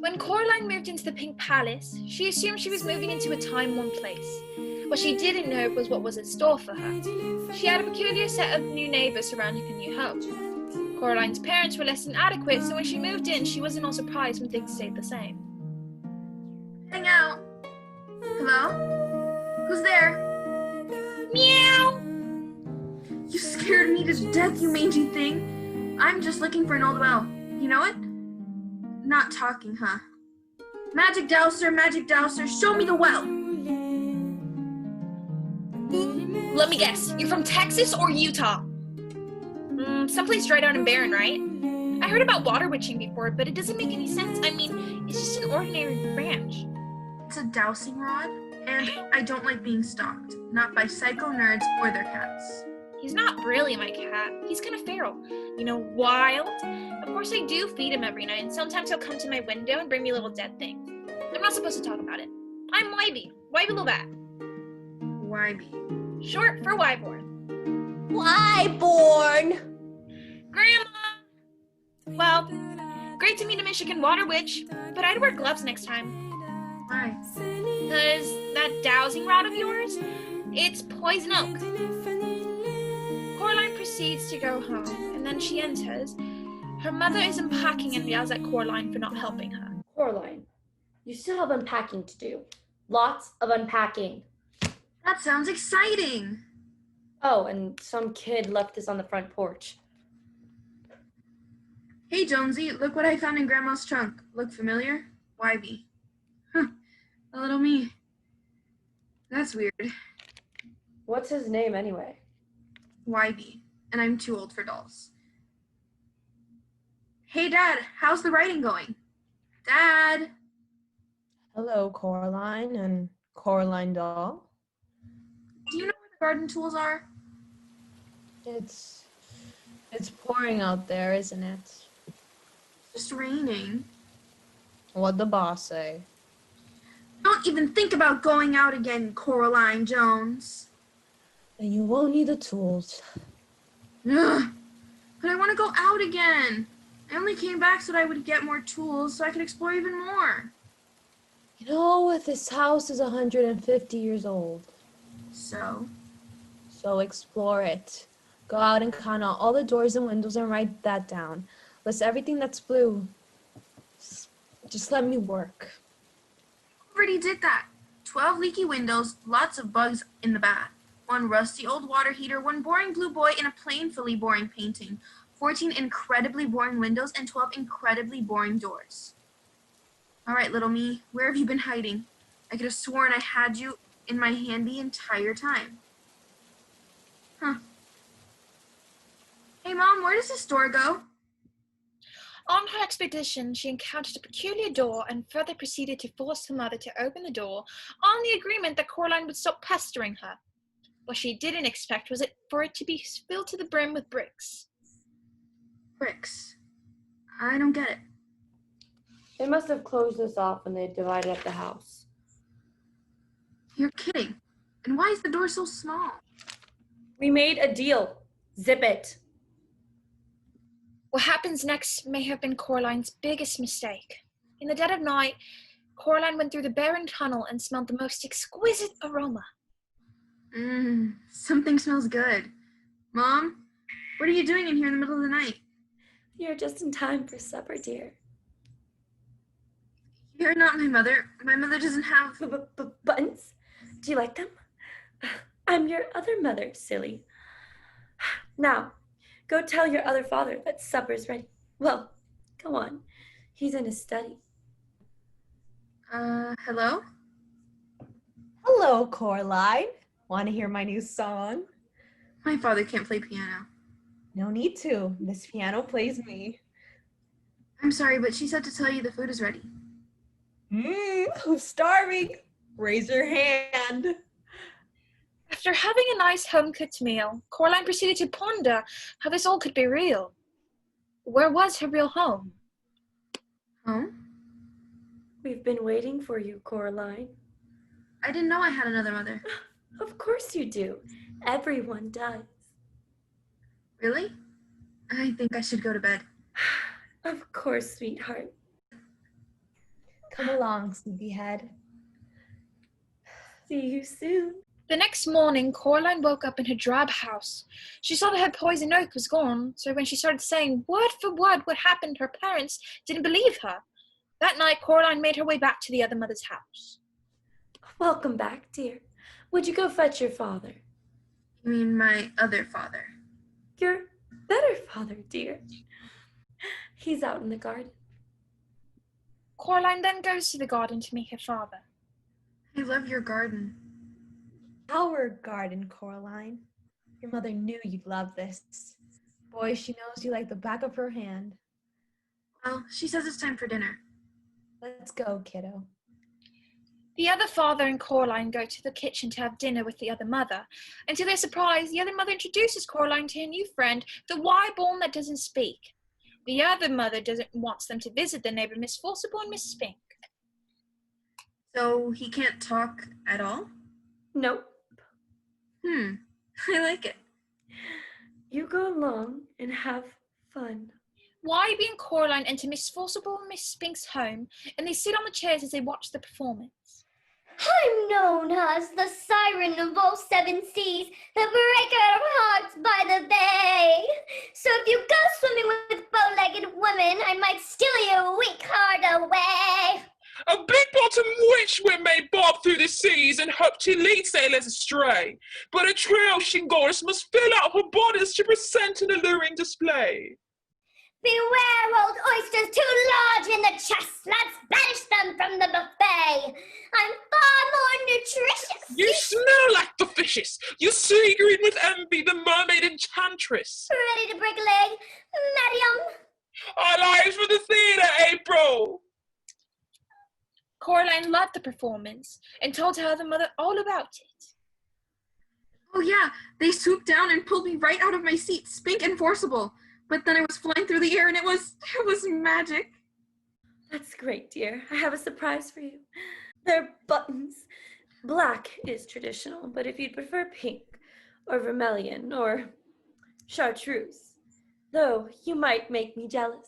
When Coraline moved into the Pink Palace, she assumed she was moving into a time-worn place. What she didn't know was what was in store for her. She had a peculiar set of new neighbors surrounding her new home. Coraline's parents were less than adequate, so when she moved in, she wasn't all surprised when things stayed the same. Hang out. Hello? Who's there? Meow! You scared me to death, you mangy thing. I'm just looking for an old well. You know it? Not talking, huh? Magic Dowser, show me the well. Let me guess, you're from Texas or Utah? Someplace dry down and barren, right? I heard about water witching before, but it doesn't make any sense. I mean, it's just an ordinary branch. It's a dowsing rod, and I don't like being stalked. Not by psycho nerds or their cats. He's not really my cat. He's kind of feral. You know, wild. Of course I do feed him every night, and sometimes he'll come to my window and bring me little dead things. I'm not supposed to talk about it. I'm Wybie. Wybie Little Bat. Wybie. Short for Wyborn. Wyborn! Grandma! Well, great to meet a Michigan water witch, but I'd wear gloves next time. Why? Because that dowsing rod of yours, it's poison oak. Coraline proceeds to go home, and then she enters. Her mother is unpacking and yells at Coraline for not helping her. Coraline, you still have unpacking to do. Lots of unpacking. That sounds exciting. Oh, and some kid left this on the front porch. Hey, Jonesy, look what I found in Grandma's trunk. Look familiar? Wybie. Huh, a little me. That's weird. What's his name anyway? Wybie, and I'm too old for dolls. Hey, Dad, how's the writing going? Dad! Hello, Coraline and Coraline doll. Do you know where the garden tools are? It's pouring out there, isn't it? It's just raining. What'd the boss say? Don't even think about going out again, Coraline Jones. Then you won't need the tools. Ugh, but I want to go out again. I only came back so that I would get more tools so I could explore even more. You know, this house is 150 years old. So explore it. Go out and count out all the doors and windows and write that down. List everything that's blue. Just let me work. Already did that. 12 leaky windows, lots of bugs in the bath. 1 rusty old water heater, 1 boring blue boy, and a painfully boring painting. 14 incredibly boring windows, and 12 incredibly boring doors. All right, little me, where have you been hiding? I could have sworn I had you in my hand the entire time. Huh. Hey, Mom, where does this door go? On her expedition, she encountered a peculiar door and further proceeded to force her mother to open the door on the agreement that Coraline would stop pestering her. What she didn't expect was for it to be filled to the brim with bricks. Bricks. I don't get it. They must have closed us off when they divided up the house. You're kidding. And why is the door so small? We made a deal. Zip it. What happens next may have been Coraline's biggest mistake. In the dead of night, Coraline went through the barren tunnel and smelled the most exquisite aroma. Something smells good. Mom, what are you doing in here in the middle of the night? You're just in time for supper, dear. You're not my mother. My mother doesn't have... Buttons? Do you like them? I'm your other mother, silly. Now, go tell your other father that supper's ready. Well, go on. He's in his study. Hello? Hello, Coraline. Want to hear my new song? My father can't play piano. No need to. This piano plays me. I'm sorry, but she said to tell you the food is ready. Who's starving? Raise your hand. After having a nice home-cooked meal, Coraline proceeded to ponder how this all could be real. Where was her real home? Home? We've been waiting for you, Coraline. I didn't know I had another mother. Of course you do. Everyone does. Really? I think I should go to bed. Of course, sweetheart. Come along, sleepyhead. See you soon. The next morning, Coraline woke up in her drab house. She saw that her poison oak was gone, so when she started saying word for word what happened, her parents didn't believe her. That night, Coraline made her way back to the other mother's house. Welcome back, dear. Would you go fetch your father? You mean my other father? Your better father, dear. He's out in the garden. Coraline then goes to the garden to meet her father. I love your garden. Our garden, Coraline. Your mother knew you'd love this. Boy, she knows you like the back of her hand. Well, she says it's time for dinner. Let's go, kiddo. The other father and Coraline go to the kitchen to have dinner with the other mother, and to their surprise, the other mother introduces Coraline to her new friend, the Wyborn that doesn't speak. The other mother wants them to visit their neighbor, Miss Forcible and Miss Spink. So he can't talk at all? Nope. I like it. You go along and have fun. Wybe and Coraline enter Miss Forcible and Miss Spink's home, and they sit on the chairs as they watch the performance. I'm known as the siren of all seven seas, the breaker of hearts by the bay. So if you go swimming with bow-legged women, I might steal your weak heart away. A big-bottomed witch we may bob through the seas and hope to lead sailors astray. But a true ocean goddess must fill out her bodice to present an alluring display. Beware, old oysters too large in the chest. Let's banish them from the buffet. I'm far more nutritious. You smell like the fishes. You sea green with envy, the mermaid enchantress. Ready to break a leg, Mariam? Our lives for the theatre, April. Coraline loved the performance and told her other mother all about it. Oh yeah, they swooped down and pulled me right out of my seat, Spink and Forcible. But then I was flying through the air and it was magic. That's great, dear. I have a surprise for you. They're buttons. Black is traditional, but if you'd prefer pink or vermilion or chartreuse, though you might make me jealous.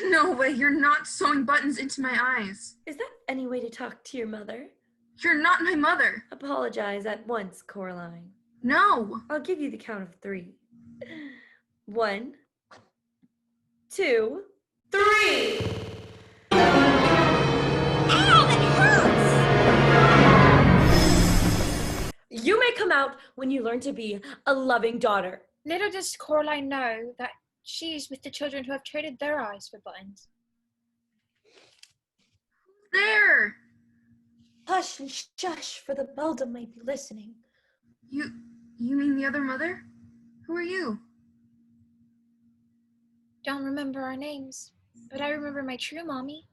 No way, you're not sewing buttons into my eyes. Is that any way to talk to your mother? You're not my mother. Apologize at once, Coraline. No. I'll give you the count of 3. 1, 2, 3! Ow, that hurts! You may come out when you learn to be a loving daughter. Little does Coraline know that she's with the children who have traded their eyes for buttons. There. Hush and shush, for the beldam might be listening. You mean the other mother? Who are you? Don't remember our names, but I remember my true mommy,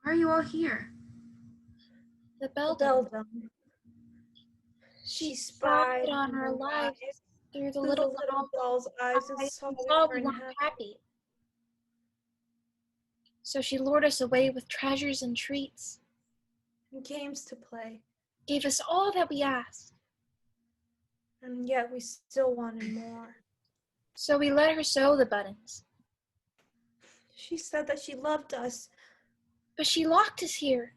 Why are you all here? the beldam. Beldam. She spied on our lives through the little doll's eyes and eyes saw and we saw we weren't weren't happy. So she lured us away with treasures and treats, and games to play, gave us all that we asked. and yet we still wanted more. So we let her sew the buttons. She said that she loved us But she locked us here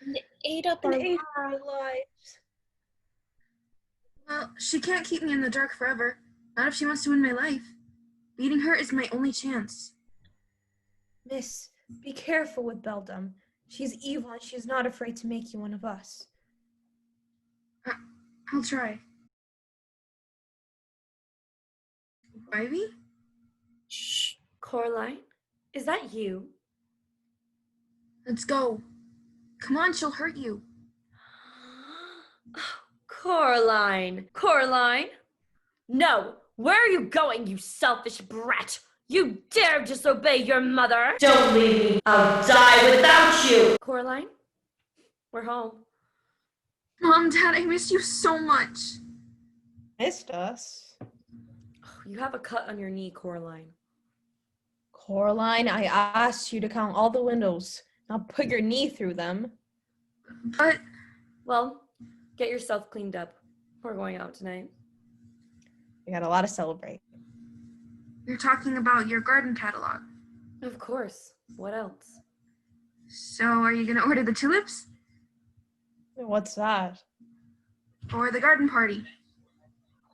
and ate up and our ate lives. our lives. Well, she can't keep me in the dark forever. Not if she wants to win my life. Beating her is my only chance. Miss, be careful with Beldam. She's evil and she's not afraid to make you one of us. I'll try. Ivy? Shh, Coraline, is that you? Let's go. Come on, she'll hurt you. Coraline! No! Where are you going, you selfish brat? You dare disobey your mother? Don't leave me! I'll die without you! Coraline, we're home. Mom, Dad, I miss you so much. Missed us? You have a cut on your knee, Coraline. Coraline, I asked you to count all the windows, not put your knee through them. But Well, get yourself cleaned up. We're going out tonight. We got a lot to celebrate. you're talking about your garden catalog. Of course. What else? So are you gonna order the tulips? What's that? Or the garden party?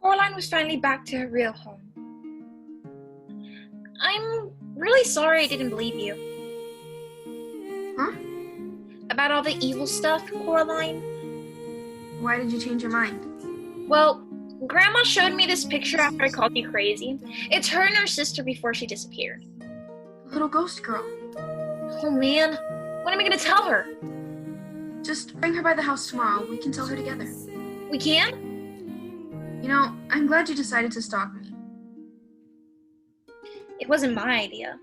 Coraline was finally back to her real home. I'm really sorry I didn't believe you. Huh? About all the evil stuff, Coraline. Why did you change your mind? Well, Grandma showed me this picture after I called you crazy. It's her and her sister before she disappeared. The little ghost girl. Oh man, what am I gonna tell her? Just bring her by the house tomorrow. We can tell her together. We can? You know, I'm glad you decided to stalk me. It wasn't my idea.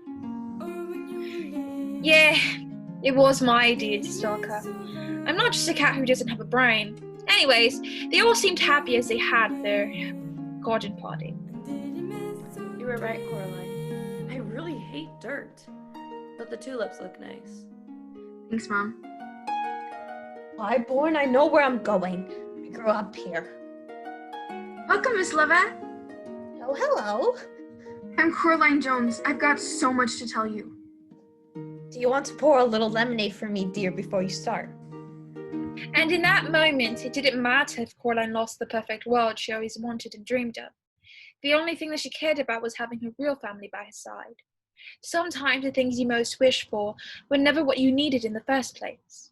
Yeah, it was my idea to stalk her. I'm not just a cat who doesn't have a brain. Anyways, they all seemed happy as they had their garden party. You were right, Coraline. I really hate dirt. But the tulips look nice. Thanks, Mom. Highborn, I know where I'm going. I grew up here. Welcome, Miss Lovett. Oh, hello. I'm Coraline Jones. I've got so much to tell you. Do you want to pour a little lemonade for me, dear, before you start? And in that moment, it didn't matter if Coraline lost the perfect world she always wanted and dreamed of. The only thing that she cared about was having her real family by her side. Sometimes the things you most wish for were never what you needed in the first place.